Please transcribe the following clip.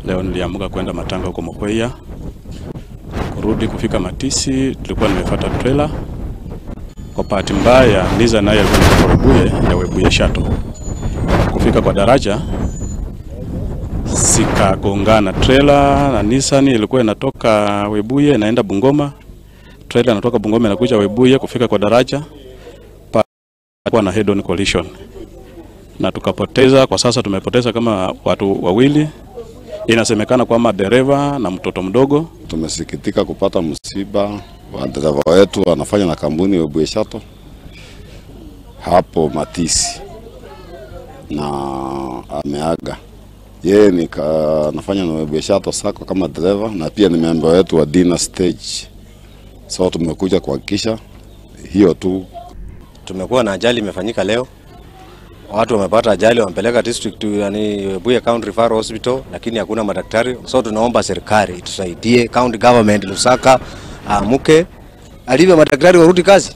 Leo niliamka kwenda matanga huko Mokoia. Kurudi kufika Matisi, tulikuwa nimefuata trailer. Kwa bahati mbaya, Nissan naye alikuwa anatoka Webuye ya Webuye Shuttle. Kufika kwa daraja, sikagongana. Trailer na Nissan ilikuwa inatoka Webuye inaenda Bungoma. Trailer inatoka Bungoma inakuja Webuye. Kufika kwa daraja, kwa na head on collision. Na tukapoteza, kwa sasa tumepoteza kama watu wawili. Inasemekana kwamba dereva na mtoto mdogo. Tumesikitika kupata msiba wa dereva wetu anafanya na kampuni ya Webuye Shuttle hapo Matisi na ameaga. Yeye anafanya na Webuye Shuttle Sacco kama dereva na pia ni member wetu wa Dina Stage. So tumekuja kuhakikisha hiyo tu. Tumekuwa na ajali imefanyika leo. Watu wamepata ajali, wamepeleka district yani Webuye County Referral Hospital, lakini hakuna madaktari. So tunaomba serikali itusaidie, county government Lusaka amuke, alive madaktari warudi kazi.